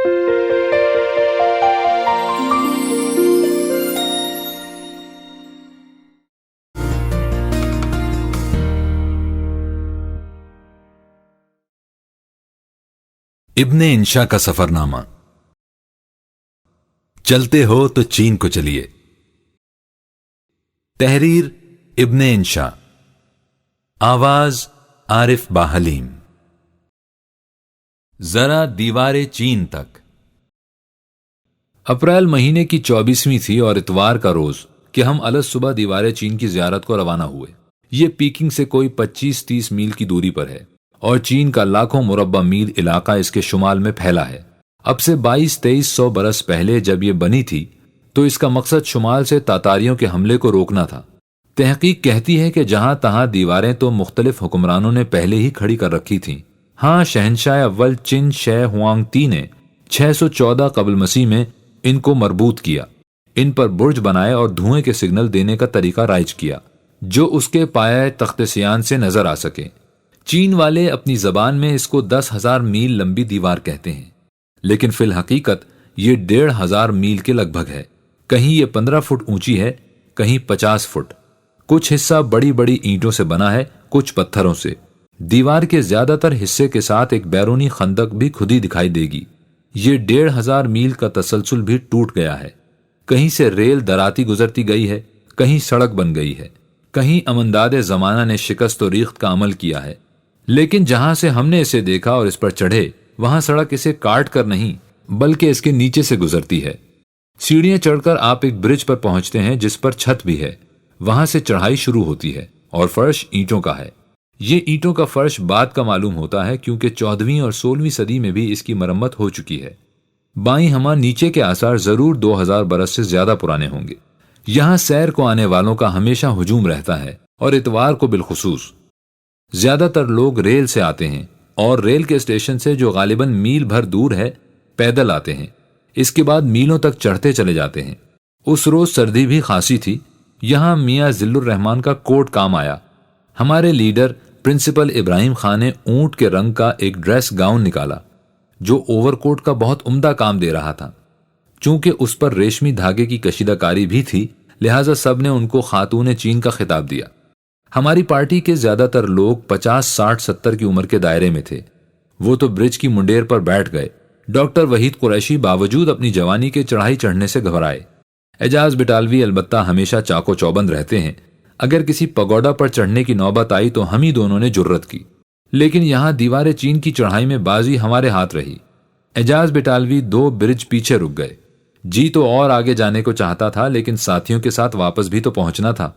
इब्ने इंशा का सफरनामा। चलते हो तो चीन को चलिए। तहरीर इब्ने इंशा, आवाज आरिफ बाहलीम। जरा दीवारे चीन तक। अप्रैल महीने की 24वीं थी और इतवार का रोज कि हम अलग सुबह दीवारे चीन की जियारत को रवाना हुए। ये पीकिंग से कोई 25-30 मील की दूरी पर है और चीन का लाखों मुरब्बा मील इलाका इसके शुमाल में फैला है। अब से 2200-2300 बरस पहले जब ये बनी थी तो इसका मकसद शुमाल से तातारियों के हमले को रोकना था। तहकीक कहती है कि जहां तहां दीवारें तो मुख्तलिफ हुक्मरानों ने पहले ही खड़ी कर रखी थीं। हाँ, शहनशाह अव्वल चिन शह हुआंगती ने 614 कबल मसीह में इनको मरबूत किया, इन पर बुर्ज बनाए और धुएं के सिग्नल देने का तरीका राइज किया जो उसके पाए तख्त सियान से नजर आ सके। चीन वाले अपनी जबान में इसको 10,000 मील लंबी दीवार कहते हैं, लेकिन फिल हकीकत ये 1,500 मील के लगभग है। कहीं ये 15 फुट ऊंची है, कहीं 50 फुट। कुछ हिस्सा बड़ी बड़ी ईंटों से बना है, कुछ पत्थरों से। दीवार के ज्यादातर हिस्से के साथ एक बैरूनी खंदक भी खुदी दिखाई देगी। ये 1,500 मील का तसलसल भी टूट गया है। कहीं से रेल दराती गुजरती गई है, कहीं सड़क बन गई है, कहीं अमनदादे जमाना ने शिकस्त और रीख्त का अमल किया है। लेकिन जहां से हमने इसे देखा और इस पर चढ़े, वहां सड़क इसे काट कर नहीं बल्कि इसके नीचे से गुजरती है। सीढ़ियां चढ़कर आप एक ब्रिज पर पहुंचते हैं जिस पर छत भी है। वहां से चढ़ाई शुरू होती है और फर्श ईंटों का है। ये ईंटों का फर्श बाद का मालूम होता है क्योंकि 14वीं और 16वीं सदी में भी इसकी मरम्मत हो चुकी है। बाईं हमा नीचे के आसार जरूर 2000 बरस से ज्यादा पुराने होंगे। यहाँ सैर को आने वालों का हमेशा हुजूम रहता है और इतवार को बिलखुसूस। ज्यादातर लोग रेल से आते हैं और रेल के स्टेशन से, जो गालिबन मील भर दूर है, पैदल आते हैं। इसके बाद मीलों तक चढ़ते चले जाते हैं। उस रोज सर्दी भी खासी थी। यहाँ मियाँ जिल्लुर रहमान का कोट काम आया। हमारे लीडर प्रिंसिपल इब्राहिम खान ने ऊंट के रंग का एक ड्रेस गाउन निकाला जो ओवरकोट का बहुत उम्दा काम दे रहा था। चूंकि उस पर रेशमी धागे की कशीदाकारी भी थी, लिहाजा सब ने उनको खातून चीन का खिताब दिया। हमारी पार्टी के ज्यादातर लोग 50, 60, 70 की उम्र के दायरे में थे। वो तो ब्रिज की मुंडेर पर बैठ गए। डॉक्टर वहीद कुरैशी बावजूद अपनी जवानी के चढ़ाई चढ़ने से घबराए। एजाज बिटालवी अलबत्ता हमेशा चाको चौबंद रहते हैं। अगर किसी पगोडा पर चढ़ने की नौबत आई तो हम ही दोनों ने जुर्रत की, लेकिन यहाँ दीवारे चीन की चढ़ाई में बाजी हमारे हाथ रही। एजाज बिटालवी 2 ब्रिज पीछे रुक गए। जी तो और आगे जाने को चाहता था, लेकिन साथियों के साथ वापस भी तो पहुंचना था।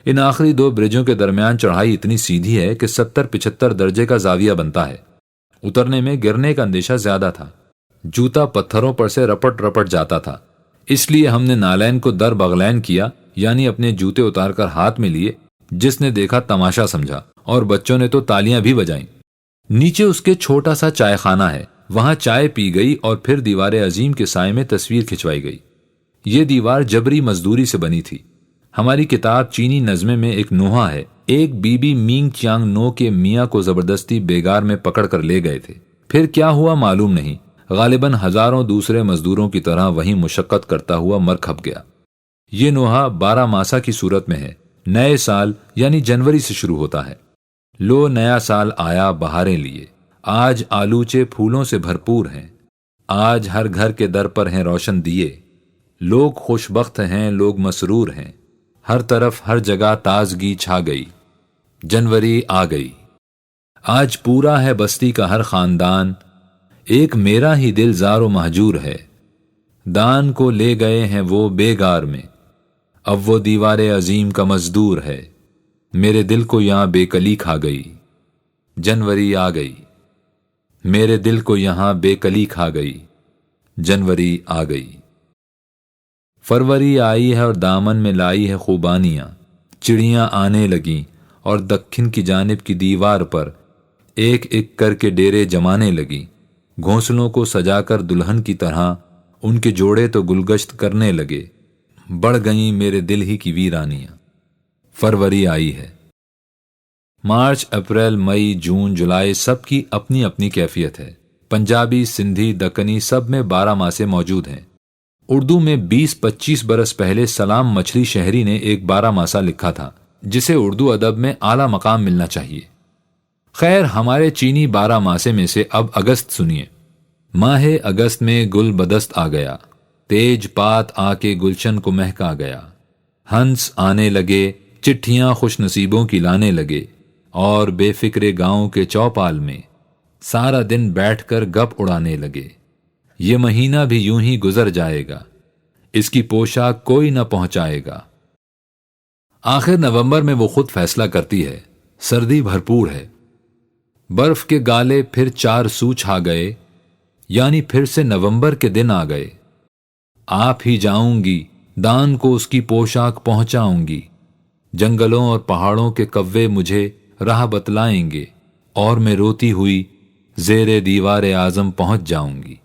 इन आखिरी 2 ब्रिजों के दरमियान चढ़ाई इतनी सीधी है कि 70-75 दर्जे का जाविया बनता है। उतरने में गिरने का अंदेशा ज्यादा था। जूता पत्थरों पर से रपट रपट जाता था। इसलिए हमने नालैन को दर बगलैन किया, यानी अपने जूते उतारकर हाथ में लिए। जिसने देखा तमाशा समझा और बच्चों ने तो तालियां भी बजाईं। नीचे उसके छोटा सा चाय खाना है, वहां चाय पी गई और फिर दीवार अजीम के साए में तस्वीर खिंचवाई गई। ये दीवार जबरी मजदूरी से बनी थी। हमारी किताब चीनी नज़्मे में एक नोहा है। एक बीबी मिंग चियांग नो के मियाँ को जबरदस्ती बेगार में पकड़ कर ले गए थे। फिर क्या हुआ मालूम नहीं। गालिबन हजारों दूसरे मजदूरों की तरह वहीं मुशक्कत करता हुआ मर खप गया। ये नोहा 12 मासा की सूरत में है। नए साल यानी जनवरी से शुरू होता है। लो नया साल आया बहारें लिए, आज आलूचे फूलों से भरपूर हैं, आज हर घर के दर पर हैं रोशन दिए, लोग खुशबख्त हैं, लोग मसरूर हैं, हर तरफ हर जगह ताजगी छा गई, जनवरी आ गई। आज पूरा है बस्ती का हर खानदान, एक मेरा ही दिल ज़ारो महजूर है, दान को ले गए हैं वो बेगार में, अब वो दीवारे अजीम का मजदूर है, मेरे दिल को यहां बेकली खा गई, जनवरी आ गई, मेरे दिल को यहां बेकली खा गई, जनवरी आ गई। फरवरी आई है और दामन में लाई है खूबानियां, चिड़ियां आने लगीं और दक्षिण की जानिब की दीवार पर एक एक करके डेरे जमाने लगी। घोंसलों को सजाकर दुल्हन की तरह उनके जोड़े तो गुलगश्त करने लगे। बढ़ गईं मेरे दिल ही की वीरानियां। फरवरी आई है। मार्च, अप्रैल, मई, जून, जुलाई सबकी अपनी अपनी कैफियत है। पंजाबी, सिंधी, दक्कनी सब में 12 मासे मौजूद हैं। उर्दू में 20-25 बरस पहले सलाम मछली शहरी ने एक 12 मासा लिखा था, जिसे उर्दू अदब में आला मकाम मिलना चाहिए। खैर, हमारे चीनी 12 मासे में से अब अगस्त सुनिए। माहे अगस्त में गुल बदस्त आ गया, तेज पात आके गुलशन को महका गया। हंस आने लगे, चिट्ठियां खुश नसीबों की लाने लगे, और बेफिक्रे गांव के चौपाल में सारा दिन बैठकर गप उड़ाने लगे। ये महीना भी यूं ही गुजर जाएगा, इसकी पोशाक कोई न पहुंचाएगा। आखिर नवंबर में वो खुद फैसला करती है, सर्दी भरपूर है। बर्फ के गाले फिर 4 सू छा गए, यानी फिर से नवंबर के दिन आ गए। आप ही जाऊंगी, दान को उसकी पोशाक पहुंचाऊंगी। जंगलों और पहाड़ों के कव्वे मुझे राह बतलाएंगे, और मैं रोती हुई ज़ेरे दीवारे आज़म पहुंच जाऊंगी।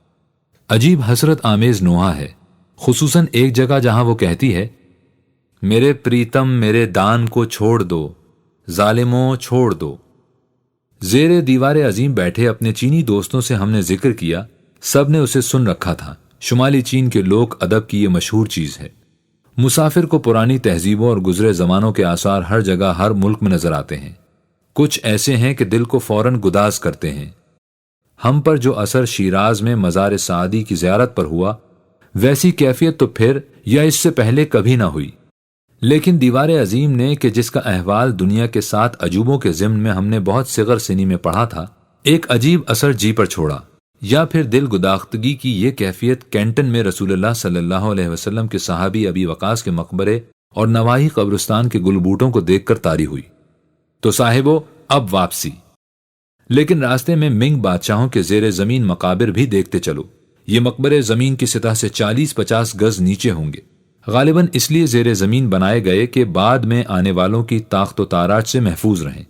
अजीब हसरत आमेज नोहा है, खुसूसन एक जगह जहां वो कहती है, मेरे प्रीतम मेरे दान को छोड़ दो, जालिमों छोड़ दो। ज़ेरे दीवारे अजीम बैठे अपने चीनी दोस्तों से हमने जिक्र किया, सब ने उसे सुन रखा था। शुमाली चीन के लोक अदब की ये मशहूर चीज है। मुसाफिर को पुरानी तहजीबों और गुजरे जमानों के आसार हर जगह हर मुल्क में नजर आते हैं। कुछ ऐसे हैं कि दिल को फौरन गुदाज करते हैं। हम पर जो असर शिराज में मज़ार सादी की ज़ियारत पर हुआ, वैसी कैफियत तो फिर या इससे पहले कभी ना हुई। लेकिन दीवारे अजीम ने कि जिसका अहवाल दुनिया के 7 अजूबों के ज़िम्न में हमने बहुत सिगर सिनी में पढ़ा था, एक अजीब असर जी पर छोड़ा। या फिर दिल गुदाख्तगी की ये कैफियत कैंटन में रसूलुल्लाह सल्लल्लाहु अलैहि वसल्लम के सहाबी अबी वकास के मकबरे और नवाही कब्रिस्तान के गुलबूटों को देखकर तारी हुई। तो साहिबो, अब वापसी। लेकिन रास्ते में मिंग बादशाहों के जेरे जमीन मकाबिर भी देखते चलो। ये मकबरे जमीन की सतह से 40-50 गज नीचे होंगे। गालिबन इसलिए जेरे जमीन बनाए गए कि बाद में आने वालों की ताख्त व ताराज से महफूज रहें।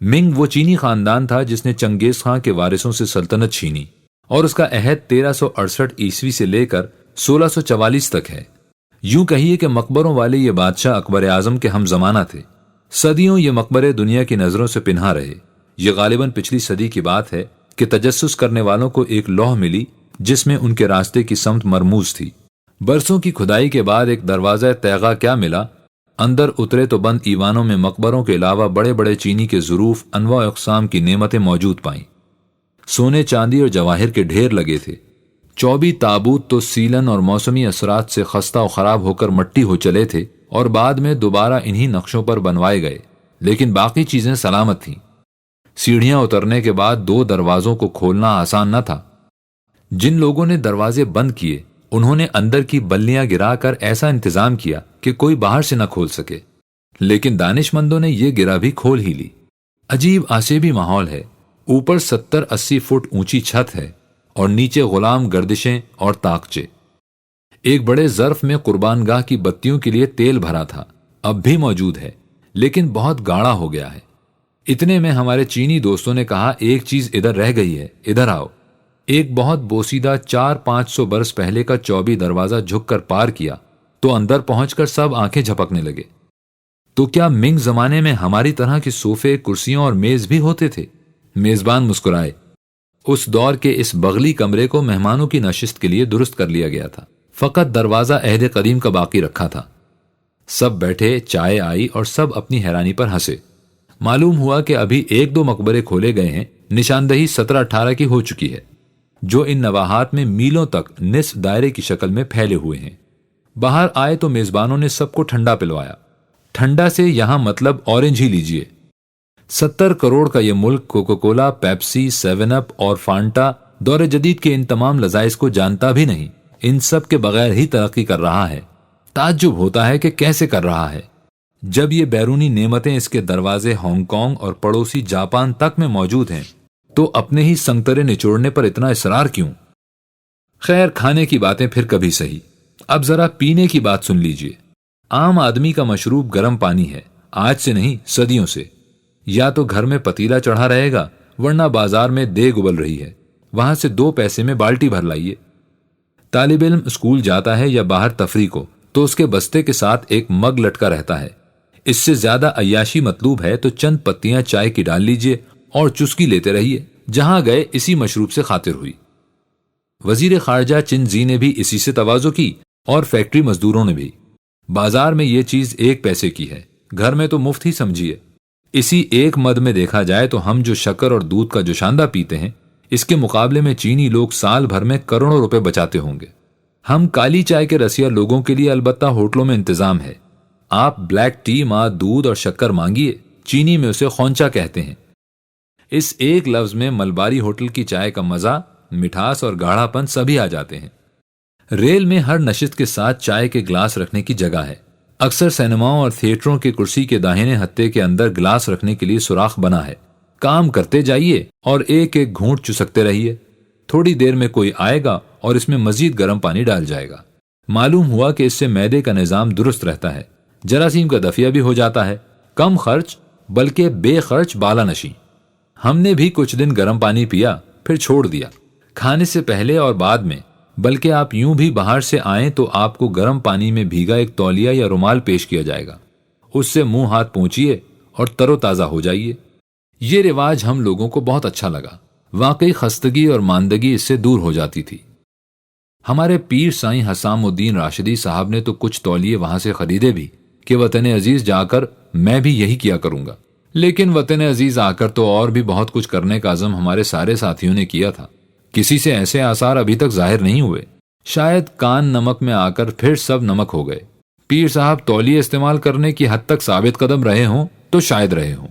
मिंग वो चीनी खानदान था जिसने चंगेज खां के वारिसों से सल्तनत छीनी, और उसका अहद 1368 ईस्वी से लेकर 1644 तक है। यूं कहिए कि मकबरों वाले ये बादशाह अकबर आजम के हम जमाना थे। सदियों ये मकबरे दुनिया की नजरों से पिन्हा रहे। ये गालिबन पिछली सदी की बात है कि तजस्सुस करने वालों को एक लौह मिली जिसमें उनके रास्ते की समत मरमूज थी। बरसों की खुदाई के बाद एक दरवाजा तैगा क्या मिला। अंदर उतरे तो बंद ईवानों में मकबरों के अलावा बड़े बड़े चीनी के ज़ुरूफ अनवा अक़साम की नेमतें मौजूद पाईं। सोने चांदी और जवाहिर के ढेर लगे थे। 24 ताबूत तो सीलन और मौसमी असरात से खस्ता और खराब होकर मट्टी हो चले थे और बाद में दोबारा इन्हीं नक्शों पर बनवाए गए, लेकिन बाकी चीजें सलामत थीं। सीढ़ियां उतरने के बाद 2 दरवाजों को खोलना आसान न था। जिन लोगों ने दरवाजे बंद किए उन्होंने अंदर की बल्लियां गिराकर ऐसा इंतजाम किया कि कोई बाहर से न खोल सके, लेकिन दानिशमंदों ने यह गिरा भी खोल ही ली। अजीब आसेबी माहौल है। ऊपर 70-80 फुट ऊंची छत है और नीचे गुलाम गर्दिशें और ताकचे। एक बड़े ज़र्फ में कुर्बानगाह की बत्तियों के लिए तेल भरा था, अब भी मौजूद है, लेकिन बहुत गाढ़ा हो गया है। इतने में हमारे चीनी दोस्तों ने कहा, एक चीज इधर रह गई है, इधर आओ। एक बहुत बोसीदा 400-500 बरस पहले का 24 दरवाजा झुककर पार किया तो अंदर पहुंचकर सब आंखें झपकने लगे। तो क्या मिंग जमाने में हमारी तरह के सोफे, कुर्सियों और मेज भी होते थे? मेजबान मुस्कुराए। उस दौर के इस बगली कमरे को मेहमानों की नशिस्त के लिए दुरुस्त कर लिया गया था। फकत दरवाजा अहद कदीम का बाकी रखा था। सब बैठे, चाय आई और सब अपनी हैरानी पर हंसे। मालूम हुआ कि अभी 1-2 मकबरे खोले गए हैं। निशानदही 17-18 की हो चुकी है, जो इन नवाहात में मीलों तक निस्फ दायरे की शक्ल में फैले हुए हैं। बाहर आए तो मेजबानों ने सबको ठंडा पिलवाया। ठंडा से यहां मतलब ऑरेंज ही लीजिए। 70 करोड़ का यह मुल्क कोका कोला, पेप्सी, 7 अप और फांटा दौरे जदीद के इन तमाम लजाइज को जानता भी नहीं। इन सब के बगैर ही तरक्की कर रहा है। ताज्जुब होता है कि कैसे कर रहा है, जब ये बैरूनी नेमतें इसके दरवाजे हांगकांग और पड़ोसी जापान तक में मौजूद हैं, तो अपने ही संगतरे निचोड़ने पर इतना इसरार क्यों? खैर, खाने की बातें फिर कभी सही। अब जरा पीने की बात सुन लीजिए। आम आदमी का मशरूब गर्म पानी है, आज से नहीं सदियों से। या तो घर में पतीला चढ़ा रहेगा, वरना बाजार में देग उबल रही है, वहां से 2 पैसे में बाल्टी भर लाइए। तालिब इल्म स्कूल जाता है या बाहर तफरी को, तो उसके बस्ते के साथ एक मग लटका रहता है। इससे ज्यादा अय्याशी मतलूब है तो चंद पत्तियां चाय की डाल लीजिए और चुस्की लेते रहिए। جہاں گئے اسی مشروب سے خاطر ہوئی۔ وزیر خارجہ چن زی نے بھی اسی سے تواضع کی اور فیکٹری مزدوروں نے بھی۔ بازار میں یہ چیز 1 پیسے کی ہے، گھر میں تو مفت ہی سمجھیے۔ اسی ایک مد میں دیکھا جائے تو ہم جو شکر اور دودھ کا جوشاندہ پیتے ہیں، اس کے مقابلے میں چینی لوگ سال بھر میں کروڑوں روپے بچاتے ہوں گے۔ ہم کالی چائے کے رسیا لوگوں کے لیے البتہ ہوٹلوں میں انتظام ہے۔ آپ بلیک ٹی ماں دودھ اور شکر مانگیے، چینی میں اسے خونچا کہتے ہیں۔ اس ایک لفظ میں ملباری ہوٹل کی چائے کا مزہ، مٹھاس اور گاڑھا پن سبھی آ جاتے ہیں۔ ریل میں ہر نشست کے ساتھ چائے کے گلاس رکھنے کی جگہ ہے۔ اکثر سینماؤں اور تھیٹروں کے کرسی کے داہنے ہتھے کے اندر گلاس رکھنے کے لیے سوراخ بنا ہے۔ کام کرتے جائیے اور ایک ایک گھونٹ چسکتے رہیے۔ تھوڑی دیر میں کوئی آئے گا اور اس میں مزید گرم پانی ڈال جائے گا۔ معلوم ہوا کہ اس سے معدے کا نظام درست رہتا ہے، جراثیم کا دفیہ بھی ہو جاتا ہے۔ کم خرچ بلکہ بے خرچ بالا نشیں۔ ہم نے بھی کچھ دن گرم پانی پیا، پھر چھوڑ دیا۔ کھانے سے پہلے اور بعد میں، بلکہ آپ یوں بھی باہر سے آئیں تو آپ کو گرم پانی میں بھیگا ایک تولیہ یا رومال پیش کیا جائے گا۔ اس سے منہ ہاتھ پونچھیے اور تر و تازہ ہو جائیے۔ یہ رواج ہم لوگوں کو بہت اچھا لگا۔ واقعی خستگی اور ماندگی اس سے دور ہو جاتی تھی۔ ہمارے پیر سائیں حسام الدین راشدی صاحب نے تو کچھ تولیے وہاں سے خریدے بھی کہ وطن عزیز جا کر میں بھی یہی کیا کروں گا۔ لیکن وطن عزیز آ کر تو اور بھی بہت کچھ کرنے کا عزم ہمارے سارے ساتھیوں نے کیا تھا۔ کسی سے ایسے آثار ابھی تک ظاہر نہیں ہوئے۔ شاید کان نمک میں آ کر پھر سب نمک ہو گئے۔ پیر صاحب تولیے استعمال کرنے کی حد تک ثابت قدم رہے ہوں تو شاید رہے ہوں۔